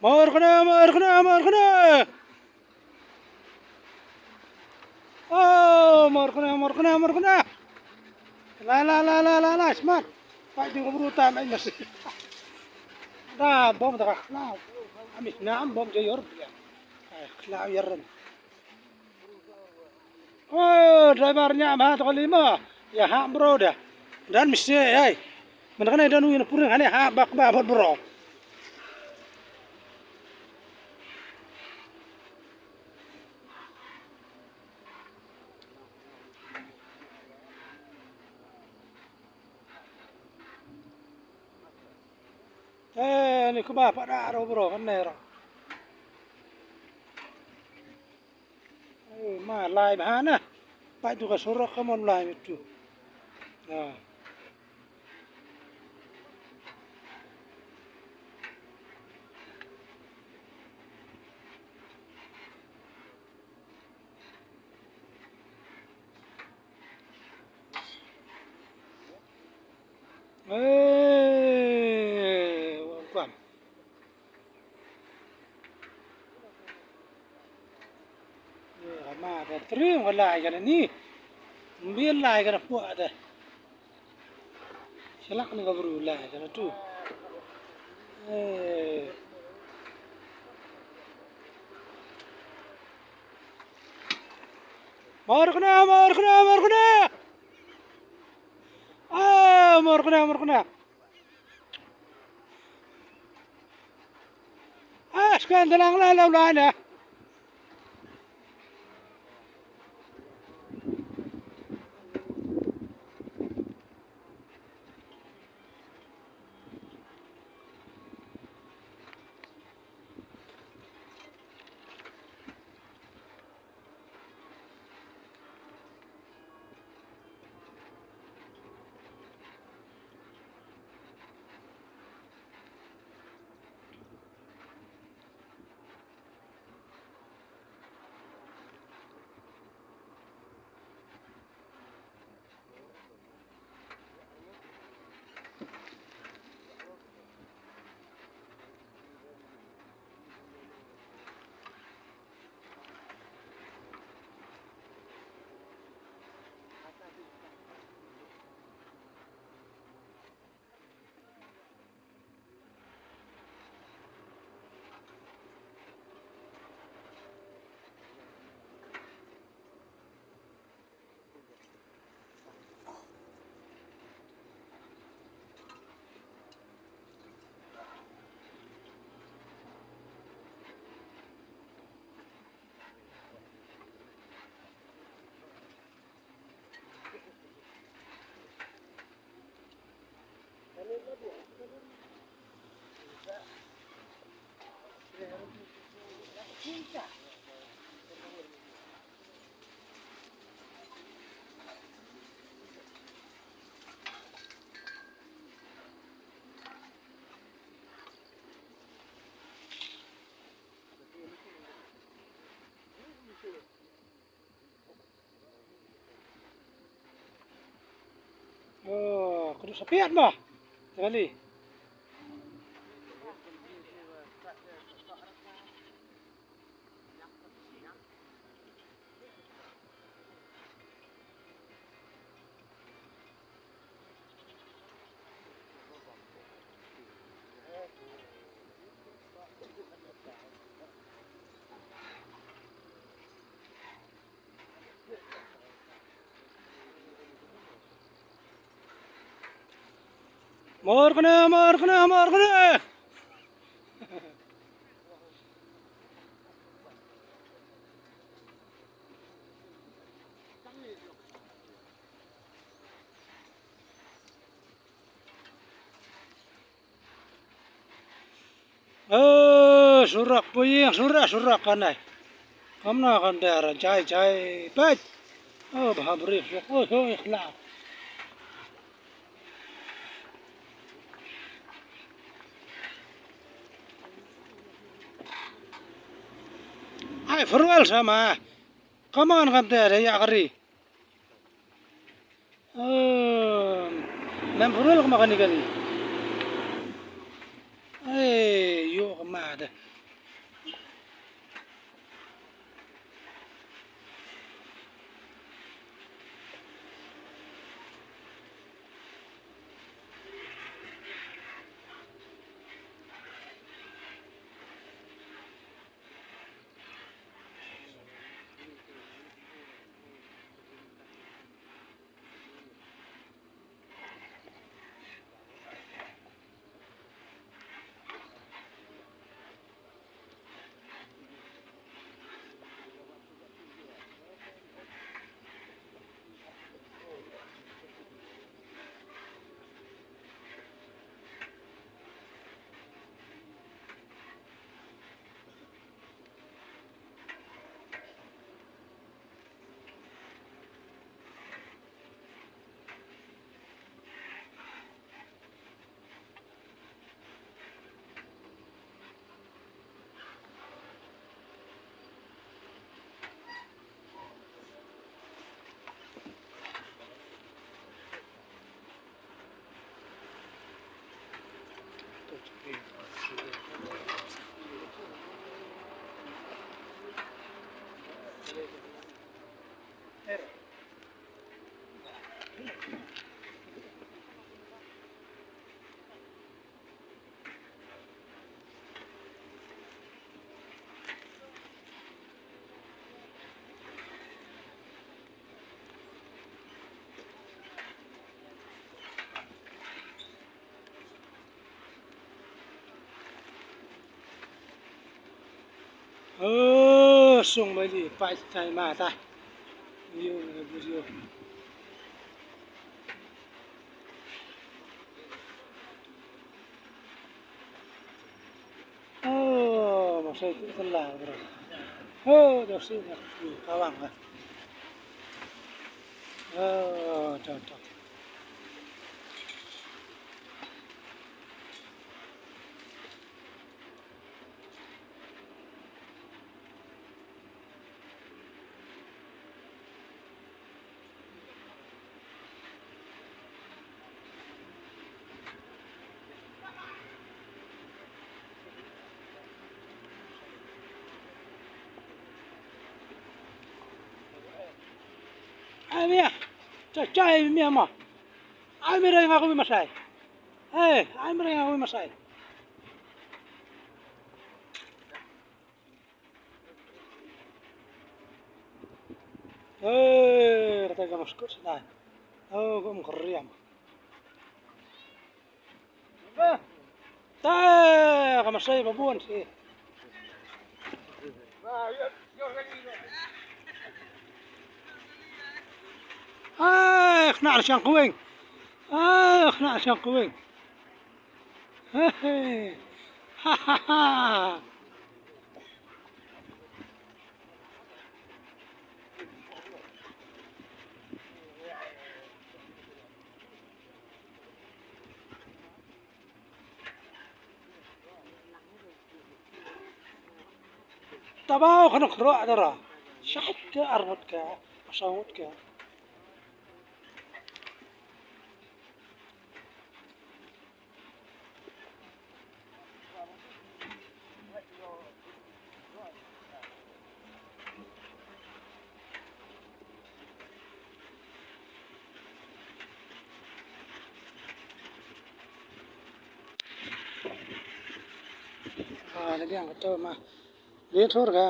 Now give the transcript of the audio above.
Morkana, morkana, morkana. Oh, morkana, morkana, morkana. La, smart. Pak di keburutan aja sih. Dah, bom tak kena. Amis nam bom jayor. Kena yaran. Oh, drivernya mah tak lima. Ya hak bro dah. Dan mesti, ay. Mana kena dan uin purun hanya hak bak bro. Ni kubah pada bro kan nera. Ma lai bahana. Pak itu kasurok kamu lai itu. Nah. Bukan. Ma ada terus lai kan ni. Mbil lai kan puak ada. Selak ni kaburu lai kan tu. Morkana, morkana, morkana. Ah, morkana, morkana. Ah, sekarang tenang lah lawan dah. Oh, kudu sepiat bah. Sekali. Morkana, morkana, morkana. Oh, surak puyeng, surak kan ai. Kamna kan daerah cai, pat. Oh, bahabri. Oh, ikhlas. Ai, farewell sama. Come on kan daerah ya kari. Oh, nam farewell kemakan ikan ni. Eh, yo kemana? Sung mai li pai chai ma ta yêu yêu mà xây cũng rất là rồi được sự nhạc cao bằng à trời trời ai mía trời trời mía mà ai mía đây ngaku mà sai ai mía ngaku mà sai rata masuk sudah gum keriam kamu saya babuan sih خناع عشان قوين خناع عشان قوين ها ها ها تباو خنق روع درا شحك أربطك أصوتك نبي عن ما ليه تورجا